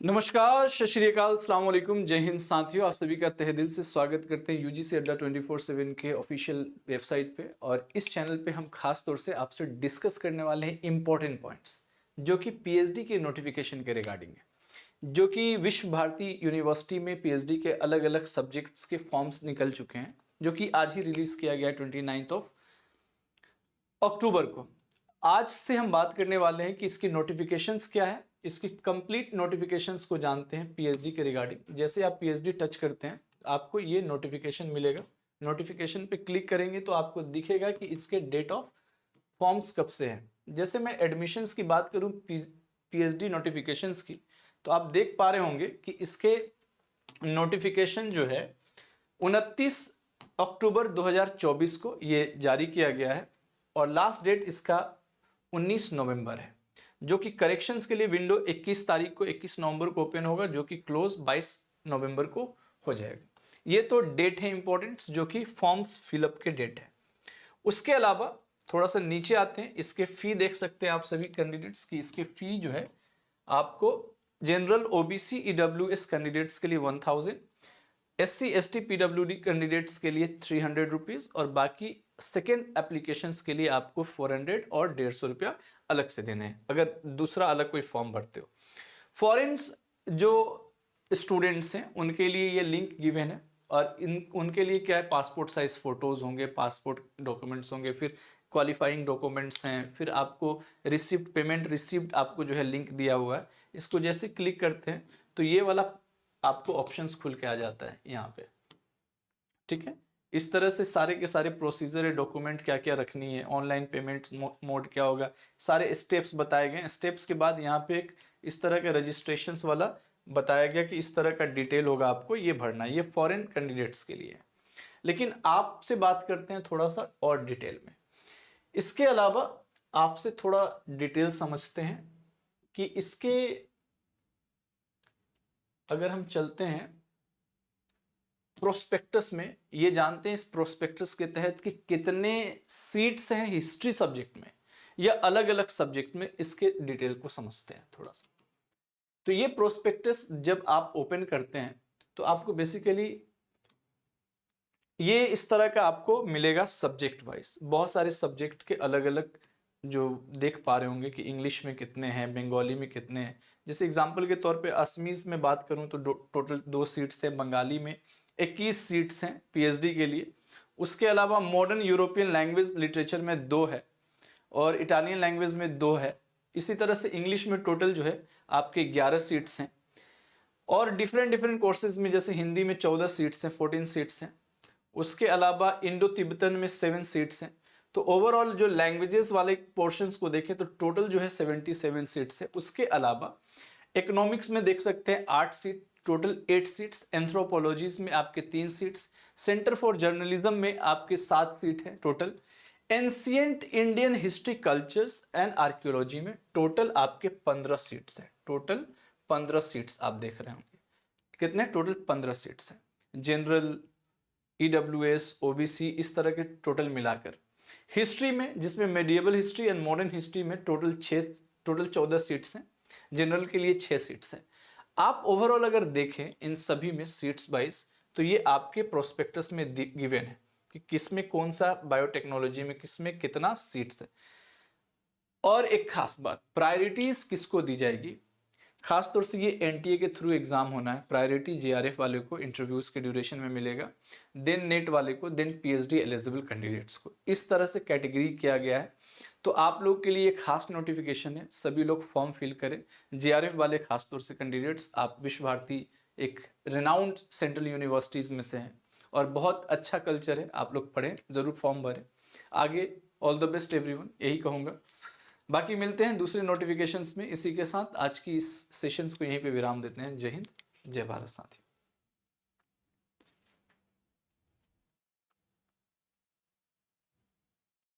नमस्कार, सत श्री अकाल, अस्सलाम वालेकुम, जय हिंद साथियों। आप सभी का तहे दिल से स्वागत करते हैं यूजीसी अड्डा 24/7 के ऑफिशियल वेबसाइट पे। और इस चैनल पे हम खास तौर से आपसे डिस्कस करने वाले हैं इंपॉर्टेंट पॉइंट्स जो कि पीएचडी के नोटिफिकेशन के रिगार्डिंग है, जो कि विश्व भारती यूनिवर्सिटी में पीएचडी के अलग अलग सब्जेक्ट्स के फॉर्म्स निकल चुके हैं, जो कि आज ही रिलीज किया गया 29 अक्टूबर को। आज से हम बात करने वाले हैं कि इसकी नोटिफिकेशंस क्या है, इसकी कंप्लीट नोटिफिकेशंस को जानते हैं पीएचडी के रिगार्डिंग। जैसे आप पीएचडी टच करते हैं आपको ये नोटिफिकेशन मिलेगा। नोटिफिकेशन पे क्लिक करेंगे तो आपको दिखेगा कि इसके डेट ऑफ फॉर्म्स कब से है। जैसे मैं एडमिशन्स की बात करूं पीएचडी नोटिफिकेशंस की, तो आप देख पा रहे होंगे कि इसके नोटिफिकेशन जो है 29 अक्टूबर 2024 को ये जारी किया गया है और लास्ट डेट इसका 19 नवंबर है, जो कि करेक्शंस के लिए विंडो 21 तारीख को 21 नवंबर को ओपन होगा, जो कि क्लोज 22 नवंबर को हो जाएगा। ये तो डेट है इंपॉर्टेंट, जो कि फॉर्म्स फिलअप के डेट है। उसके अलावा थोड़ा सा नीचे आते हैं, इसके फी देख सकते हैं आप सभी कैंडिडेट्स की। इसके फी जो है आपको जनरल ओबीसी ईडब्ल्यूएस कैंडिडेट्स के लिए 1000, SC ST PWD कैंडिडेट्स के लिए 300 रुपीज और बाकी सेकेंड एप्लीकेशंस के लिए आपको 400 और 150 रुपया अलग से देने हैं अगर दूसरा अलग कोई फॉर्म भरते हो। फॉरेन्स जो स्टूडेंट्स हैं उनके लिए ये लिंक गिवन है और उनके लिए क्या है, पासपोर्ट साइज फोटोज होंगे, पासपोर्ट डॉक्यूमेंट्स होंगे, फिर क्वालिफाइंग डॉक्यूमेंट्स हैं, फिर आपको रिसिप्ट, पेमेंट रिसिप्ट आपको जो है लिंक दिया हुआ है। इसको जैसे क्लिक करते हैं तो ये वाला आपको ऑप्शंस खुल के आ जाता है यहाँ पे, ठीक है। इस तरह से सारे के सारे प्रोसीजर है, डॉक्यूमेंट क्या क्या रखनी है, ऑनलाइन पेमेंट मोड क्या होगा, सारे स्टेप्स बताए गए। स्टेप्स के बाद यहाँ पे एक इस तरह का रजिस्ट्रेशंस वाला बताया गया कि इस तरह का डिटेल होगा आपको ये भरना है। ये फॉरेन कैंडिडेट्स के लिए है, लेकिन आपसे बात करते हैं थोड़ा सा और डिटेल में। इसके अलावा आपसे थोड़ा डिटेल समझते हैं कि इसके अगर हम चलते हैं प्रोस्पेक्टस में, ये जानते हैं इस प्रोस्पेक्टस के तहत कि कितने सीट्स हैं हिस्ट्री सब्जेक्ट में या अलग अलग सब्जेक्ट में, इसके डिटेल को समझते हैं थोड़ा सा। तो ये प्रोस्पेक्टस जब आप ओपन करते हैं तो आपको बेसिकली ये इस तरह का आपको मिलेगा सब्जेक्ट वाइज। बहुत सारे सब्जेक्ट के अलग अलग जो देख पा रहे होंगे कि इंग्लिश में कितने हैं, बंगाली में कितने हैं। जैसे एग्जांपल के तौर पे असमीज में बात करूं तो टोटल 2 सीट्स हैं, बंगाली में 21 सीट्स हैं पीएचडी के लिए। उसके अलावा मॉडर्न यूरोपियन लैंग्वेज लिटरेचर में 2 है और इटालियन लैंग्वेज में 2 है। इसी तरह से इंग्लिश में टोटल जो है आपके 11 सीट्स हैं और डिफरेंट कोर्सेज में जैसे हिंदी में 14 सीट्स हैं, 14 सीट्स हैं। उसके अलावा इंडो तिब्बतन में 7 सीट्स हैं। तो ओवरऑल जो लैंग्वेजेस वाले पोर्शंस को देखें तो टोटल जो है 77 सीट्स है। उसके अलावा इकोनॉमिक्स में देख सकते हैं 8 सीट, टोटल 8 सीट्स। एंथ्रोपोलॉजीज में आपके 3 सीट्स। सेंटर फॉर जर्नलिज्म में आपके 7 सीट है total. Ancient Indian history, cultures and archaeology में टोटल आपके 15 सीट्स है। टोटल 15 सीट्स आप देख रहे होंगे। कितने? टोटल 15 सीट्स हैं। जनरल, ईडब्ल्यूएस, ओबीसी, इस तरह के टोटल मिलाकर। हिस्ट्री में, जिसमें medieval history and modern history में टोटल 14 सीट्स हैं। जनरल के लिए 6 सीट्स हैं। आप ओवरऑल अगर देखें इन सभी में सीट्स वाइज तो ये आपके प्रोस्पेक्टस में गिवन है कि किसमें कौन सा, बायोटेक्नोलॉजी में किसमें कितना सीट्स है। और एक खास बात, प्रायोरिटीज किसको दी जाएगी। खास तौर से ये एनटीए के थ्रू एग्जाम होना है। प्रायोरिटी जेआरएफ वाले को इंटरव्यूज के ड्यूरेशन में मिलेगा, देन नेट वाले को, देन पीएचडी एलिजिबल कैंडिडेट्स को। इस तरह से कैटेगरी किया गया है। तो आप लोग के लिए खास नोटिफिकेशन है, सभी लोग फॉर्म फिल करें। जेआरएफ वाले खास तौर से कैंडिडेट्स, आप विश्व भारती एक रिनाउंड सेंट्रल यूनिवर्सिटीज में से हैं और बहुत अच्छा कल्चर है, आप लोग पढ़ें, जरूर फॉर्म भरें। आगे ऑल द बेस्ट एवरीवन, यही कहूँगा। बाकी मिलते हैं दूसरे नोटिफिकेशंस में। इसी के साथ आज की इस सेशंस को यहीं पे विराम देते हैं। जय हिंद, जय भारत साथियों।